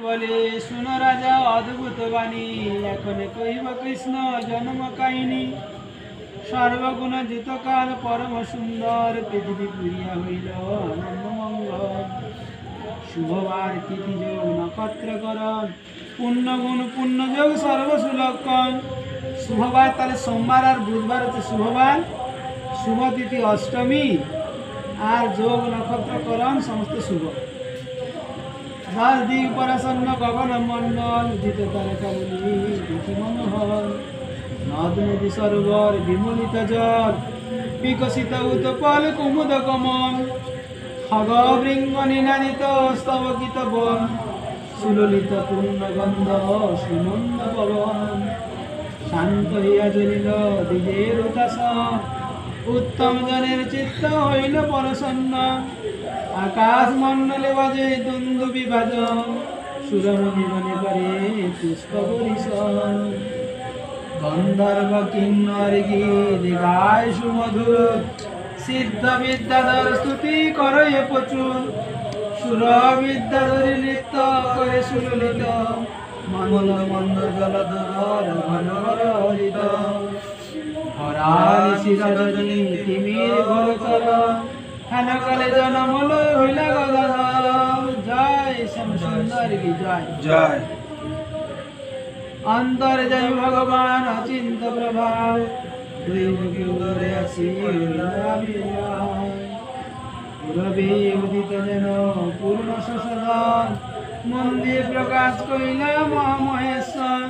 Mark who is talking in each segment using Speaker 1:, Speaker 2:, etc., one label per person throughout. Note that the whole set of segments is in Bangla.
Speaker 1: বলে শুনো রাজা অদ্ভুত বাণী, এখন কইব কৃষ্ণ জন্ম কাহিনী। সর্বগুণ যুতকাল পরম সুন্দর, পৃথিবী পুরিয়া হইল আনন্দ মঙ্গল। শুভবার তিথি যোগ নক্ষত্র করণ, পুণ্যগুণ পুণ্যযোগ সর্বসুলক্ষণ। শুভবার তাহলে সোমবার আর বুধবার হচ্ছে শুভবার, শুভ তিথি অষ্টমী, আর যোগ নক্ষত্র করণ সমস্ত শুভ। 10 দিক পরাসন্ন গগন মন্ডল, উদিত তারকাবলী দেখি মনোহর। নদ নদী সরোবর বিমলিত জল, বিকশিত উৎপল কুমুদ কমল। খগ বৃঙ্গ নিনাদিত স্তবকিত বন, সুললিত পূর্ণগন্ধ সুমন্দ পবন। শান্ত হইয়া জ্বলিল দ্বিজের উদাসন, উত্তম জনের চিত্ত হইল প্রসন্ন। আকাশ মণ্ডলে বাজে দ্বন্দ্ব বিভাজন, সুরমণি বনে করে পুষ্প পরিশন। গন্ধর্ব কিন্নর গীত গায় সুমধুর, সিদ্ধ বিদ্যাধর স্তুতি করে প্রচুর। সুর বিদ্যাধরী নৃত্য করে সুললিত, মঙ্গল মন্দ জলধর ঘন ঘর হরিত। হরানিশি রজনী তিমির ঘোরতর, হেন কালে জনমল হইলা গদাধর। জয় শ্যাম সুন্দর কি জয়
Speaker 2: জয়।
Speaker 1: অন্তর্যামী ভগবান অচিন্ত প্রভাব, দুই মুখে উদরে আসি রবি উদিত যেন পূর্ণ শোষণ। মন্দির প্রকাশ কইলা মহামহেশ্বর,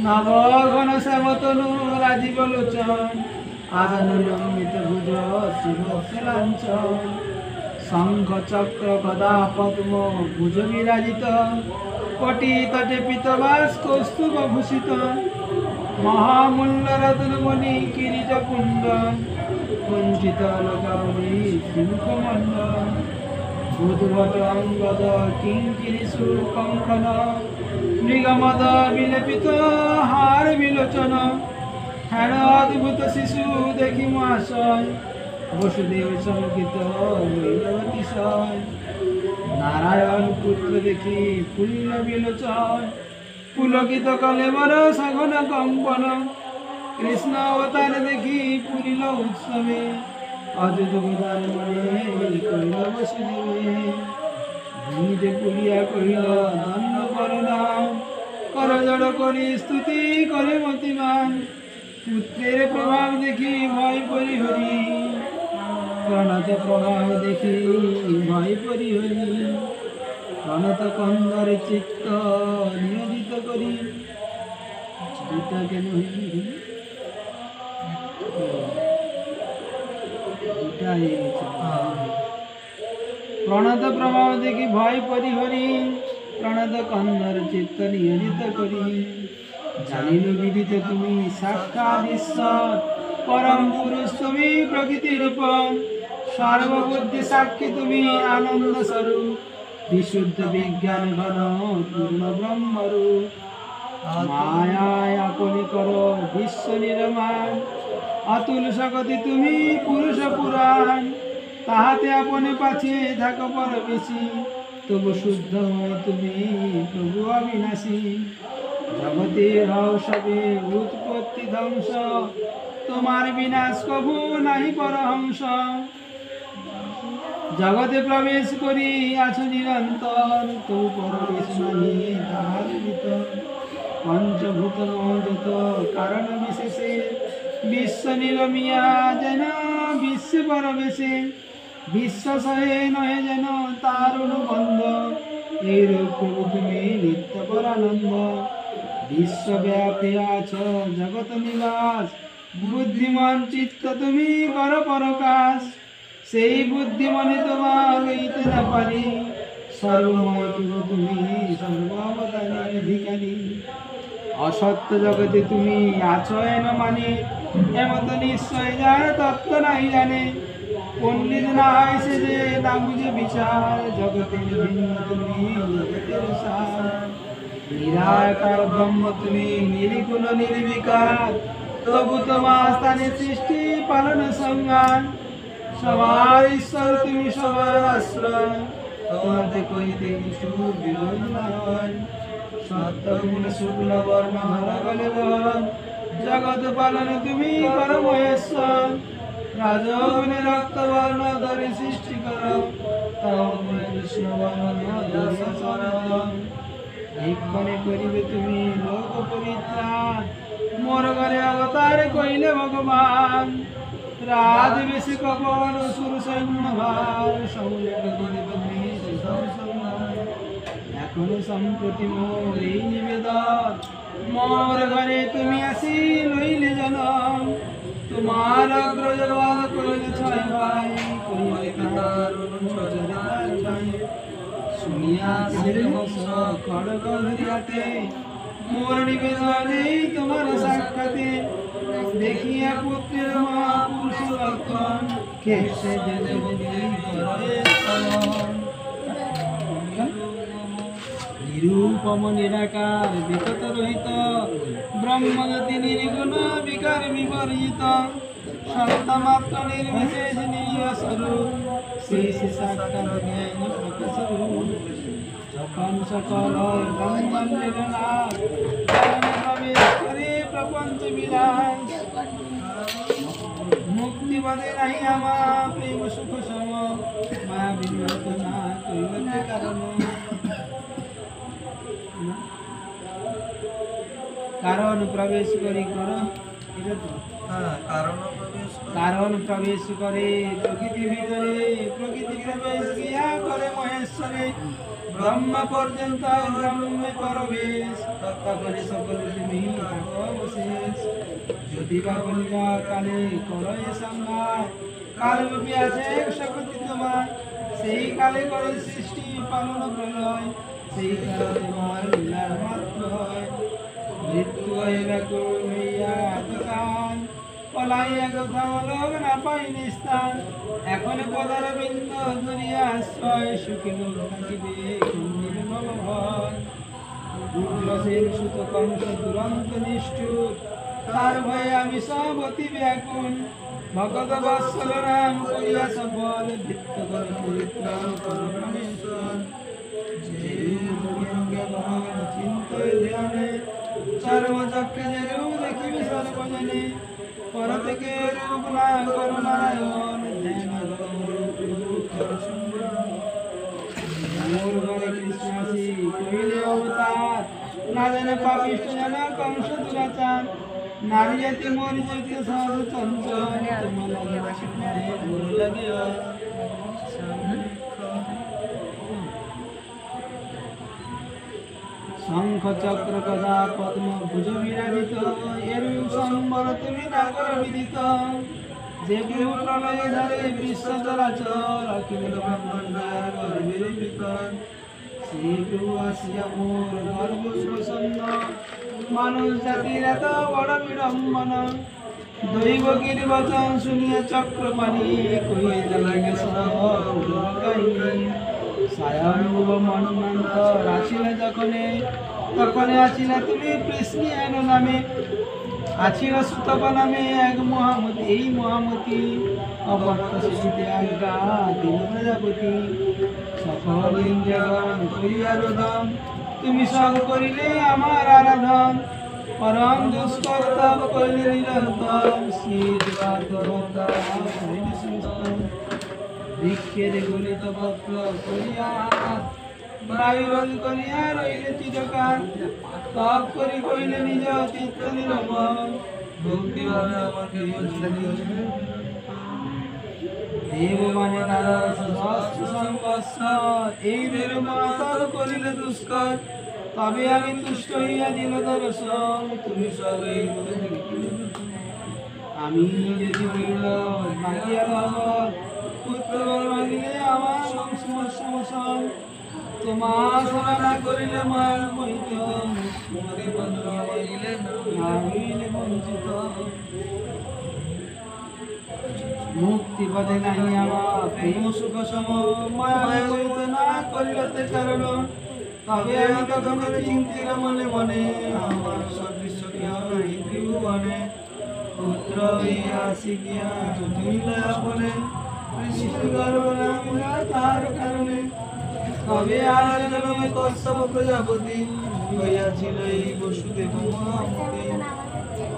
Speaker 1: নবঘন শ্যামতনু রাজীব লোচন। আজন লম্বিত ভুজ শিবলাঞ্চন, শঙ্খ চক্র গদা পদ্ম ভুজ বিরাজিত। কোটি তটে পিতবাস কৌস্তুভ ভূষিত, মহামূল্য রত্নমণি কিরিট কুণ্ডল। কুঞ্চিত লোকাবলী শ্রীমুখমণ্ডল, ভূতভট অঙ্গদ কিঙ্কিরি সুকঙ্কণ। মৃগমদ বিলেপিত হার বিলোচন, হেন অদ্ভুত শিশু দেখি মহাশয়। বসুদেব চমকিত হইল অতিশয়, নারায়ণ পুত্র দেখি ফুল্ল বিলোচন। পুলকিত কলে বর সঘন কম্পন, কৃষ্ণ অবতার দেখি পুরিল উৎসবে। অযুত গোদার মনে কইল বসুদেবে, ভূমিতে পুরিয়া কহিল ধন্য করুণাম। করজড় করি স্তুতি করে মতিমান, পুত্রের প্রভাব দেখি ভয় পরিহরি। প্রণত প্রভাব দেখি ভয় পরিহরি, প্রণত কন্দর চিত্ত নিয়োজিত করি। দুটা কেন হইল? দুটা হয়ে গেছে। প্রণত প্রভাব দেখি ভয় পরিহরি, প্রণত কন্দর চিত্ত নিয়োজিত করি। জানিল বিদিত তুমি সাক্ষাৎ ঈশ্বর, পরম পুরুষ তুমি প্রকৃতি রূপ। সর্ববুদ্ধি সাক্ষী তুমি আনন্দ স্বরূপ, বিশুদ্ধ বিজ্ঞান ঘন পূর্ণ ব্রহ্মরূপ। মায়ায় আপনি করো বিশ্ব নির্মাণ, অতুল শক্তি তুমি পুরুষ পুরাণ। তাহাতে আপনি পাছে থাকো পরবেশী, তবু শুদ্ধ হয় তুমি প্রভু অবিনাশী। জগতে হও সবে উৎপত্তি ধ্বংস, তোমার বিনাশ কভু নাহি পরহংস। জগতে প্রবেশ করি আছো নিরন্তর, তবু পরবেশ নাহি তাহার ভিতর। পঞ্চভূত যত কারণ বিশেষে, বিশ্ব নিরমিয়া যেন বিশ্ব পরবেশে। বিশ্ব সহে নহে যেন তার অনুবন্ধ, এইরূপ প্রভু তুমি নিত্য পরানন্দ। বিশ্বব্যাপী আছো জগত নিবাস, বুদ্ধিমান চিত্ত তুমি কর পরকাশ। সেই বুদ্ধিমানে তোমার লইতে না পারি, সর্বময় প্রভু তুমি সর্বাবতারের অধিকারী। অসত্য জগতে তুমি আছো এন মানে, এমত নিশ্চয় যার তত্ত্ব নাই জানে। পণ্ডিত না হয় সে যে না বুঝে বিচার, জগতের ভিন্ন তুমি জগতের সার। নিরাকার ব্রহ্ম তুমি নির্গুণ নির্বিকার, তবু তোমার স্থানে সৃষ্টি পালন সংজ্ঞান। সবার ঈশ্বর তুমি সবার আশ্রয়, তোমাতে কইতে সুর বিরোধ না হয় সত্যগুণ শুক্ল বর্ণ হরা বলে বল জগৎ পালন তুমি করো মহেশ্বর রাজগুণে রক্ত বর্ণ ধরে সৃষ্টি করো কৃষ্ণ বর্ণ এক্ষণে করিবে তুমি লোক পরিত্রাণ মোর ঘরে অবতার কইলে ভগবান রাজ বেশি কপন সুর সৈন্য ভার সমুলে তুমি এখন সম্প্রতি মোর এই নিবেদন মোর ঘরে তুমি আসি লইলে জনম তোমার অগ্রজবাদ করিলে ছয় ভাই করিলে তার শুনিয়া হংস খড়গ ধরিয়াতে মোর নিবেদনে তোমার সাক্ষাতে দেখিয়া পুত্রের মহাপুরুষ লক্ষণ খেসে নিরূপম নিরাকার বিগত রহিত ব্রহ্মজ্যোতি নির্গুণ বিকার বিপর্জিত সত্তা মাত্র নির্বিশেষ নিজ স্বরূপ শ্রী সাক্ষাৎ জ্ঞান প্রকাশরূপ যখন সকল ব্রহ্মাণ্ডের নাথ প্রবেশ করে প্রপঞ্চ বিলাস মুক্তিবাদে নাহি আমার প্রেম সুখ সম মায়া বিনোদ না করিবে কারণ কারণ প্রবেশ করি কর কারণ প্রবেশ করে প্রকৃতি ভিতরে প্রকৃতি প্রবেশ গিয়া করে মহেশ্বরে ব্রহ্ম পর্যন্ত ব্রহ্মে পরবেশ তত্ত্ব করে সকল তুমি অবশেষ যদি বা বলিবা কালে করয়ে সংঘাত কাল রূপে আছে এক শক্তি তোমার সেই কালে করে সৃষ্টি পালন প্রলয় সেই কালে তোমার লীলার মাত্র হয় মৃত্যু হয়ে ব্যাকুল হইয়া এতকাল পলাইয়া কোথাও লোক না পাই নিস্তার এখন পদার বিন্দ ধরিয়া আশ্রয় সুখী লোক থাকিবে নির্মল ভয় দুর্লসের সুত কংস দুরন্ত নিষ্ঠুর তার ভয়ে আমি সব অতি ব্যাকুল ভগত বৎসল রাম করিয়া সফল বৃত্ত করে পরিত্রাণ করো প্রাণেশ্বর যে রঙ্গে ভগবান চিন্তয় ধ্যানে সর্বচক্ষে যে রূপ দেখিবে সর্বজনে পর থেকে রূপ না করো নারায়ণ মোর ঘরে কৃষ্ণ আসি কহিলে অবতার না জানে পাপিষ্ঠ জানা কংস দুরাচার নারী জাতি মোর জাতি সহজ চঞ্চল তোমার লাগে শঙ্খ চক্র গদা পদ্ম ভুজ বিরাজিত এর সম্বর তুমি নাগর বিদিত যে বহু প্রলয়ে ধরে বিশ্ব চরাচর অখিল ব্রহ্মাণ্ডার গর্ভের ভিতর সেই প্রভু আসিয়া মোর গর্ভ প্রসন্ন মানুষ জাতির এত বড় বিড়ম্বনা দৈব বচন শুনিয়া চক্রপাণি কহিতে লাগে সব কাহিনী সায়ানুভ মনমন্ত আসিলে যখনে তখনে আসিলে তুমি কৃষ্ণিয়ান নামে আছিল সুতপ নামে এক মহামতি এই মহামতি অবর্ত শিশুতে আজ্ঞা দিল প্রজাপতি সকল ইন্দ্রিয়গণ করিয়া রোদন তুমি সব করিলে আমার আরাধন পরম দুষ্কর তব করিলে নিরন্তর শীত বাত বর্তা করিলে সুস্থ বৃক্ষের গলিত পত্র করিয়া বায়ু রোধ করিয়া রইলে চিরকাল তপ করি কইলে নিজ চিত্ত নিরমল ভক্তি ভাবে আমাকে দেব মানে দ্বাদশ সহস্র সংবৎসর এই বেরু মাতর করিলে দুষ্কর তবে আমি তুষ্ট হইয়া দিল দর্শন তুমি সবে আমি যদি বলিল মাগিয়া ভগবত পুত্র মাগিলে আমার সমস্যা তোমার সেবা না করিলে মার মহিত তোমাকে বন্ধু হইলে না হইলে বঞ্চিত মুক্তি পদে নাহি আমার প্রেম সুখ সম মায়া হইতে না করিলতে কারণ তবে আমি তখন চিন্তির মনে মনে আমার সদৃশ্য নাই ত্রিভুবনে পুত্র হইয়া শিখিয়া জটিল বলে কৃষ্ণ গর্ব তার কারণে তবে আর জন্মে কশ্যপ প্রজাপতি হইয়াছিল এই বসুদেব মহামতি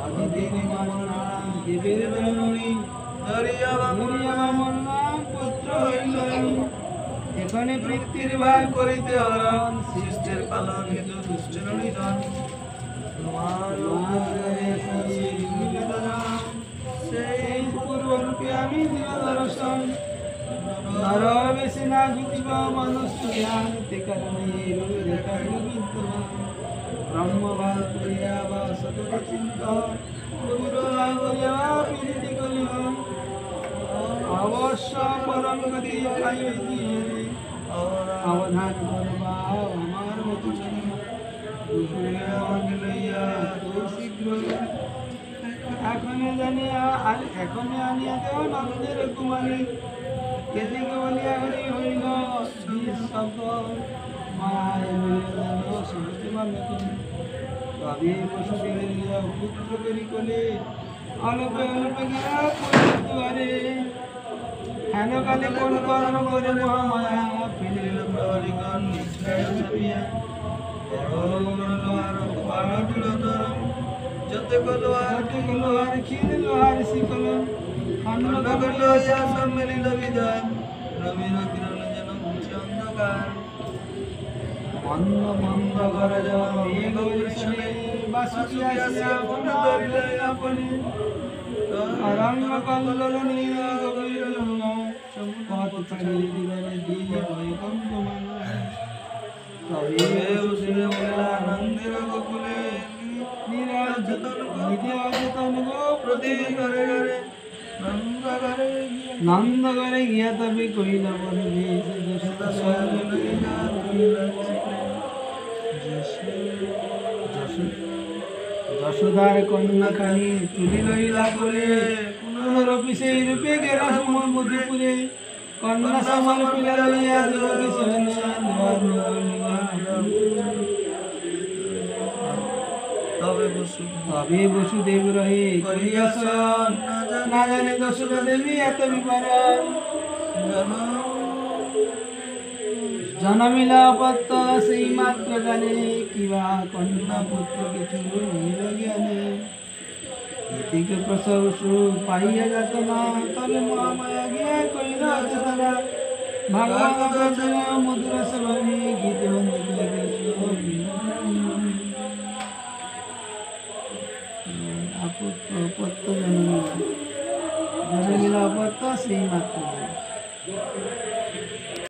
Speaker 1: আদিদিন মামনা দেবের জননী ধরিয়া বামন নাম পুত্র হইল এখানে বৃত্তির ভার করিতে হরণ সৃষ্টের পালন হেতু দুষ্টের নিধন তোমার সেই পূর্বরূপে আমি দিল দর্শন নর বেশি না ঘুতিব মনুষ্য জ্ঞান তে কারণে দেখাইল বিদ্যমান ব্রহ্মভাগ করিয়া বা সতত চিন্ত গুরুভাগ করিয়া প্রীতি করিব অবশ্য পরম গতি পাইবে দিয়ে অবধান করবা আমার মতো চলে লইয়া তো শীঘ্র এখনে আনিয়া দেও নন্দের কুমারী এদিকে বলিয়া হরি হইল শব্দ মায় সমস্ত মানে তবে বসুদেবের পুত্র করি কোলে অল্পে অল্পে গিয়া দুয়ারে হেন কালে কোন কর্ম করে মহামায়া ফিরিল প্রহরিগণ নিশ্চয় ছাপিয়া যতে লোহার ক্ষীর লোহার শিকল খণ্ড খণ্ড সম্মিলিত বিদায় রবির কিরণ যেন মুছে অন্ধকার মন্দ মন্দ ঘর যাওয়া মেঘ বৃষণে বাসুকি আসিয়া বন ধরিলে আপনি অরণ্য কল্লোল নীল গভীর লঙ্ঘা পথ ছাড়িয়ে দিগরে দিয়ে বৈকম্প মানা তবে বসুদেব বলিলা আনন্দের গোকুলে নিরচেতন গো প্রতি ঘরে ঘরে নন্দঘরে গিয়া তবে কইলা বলে যশোদার কন্যা কানি তুলি লইলা বলে পুনরপি সেই রূপে গেরা সময় মধুপুরে কন্যা সমল পিলা লইয়া দেবকী তবে বসুদেব রহে করিয়া শরণ না জানে যশোদা দেবী এত বিবরণ জনমিলা অপত্য সেই মাত্র জানে কিবা কন্যা পুত্র কিছু হইল জ্ঞানে এদিকে প্রসব সুখ পাইয়া যাত না তবে মহামায়া গিয়া কইল চেতনা ভাগবত মধুর সবনী গীত আপত্য জনমিলা অপত্য সেই মাত্র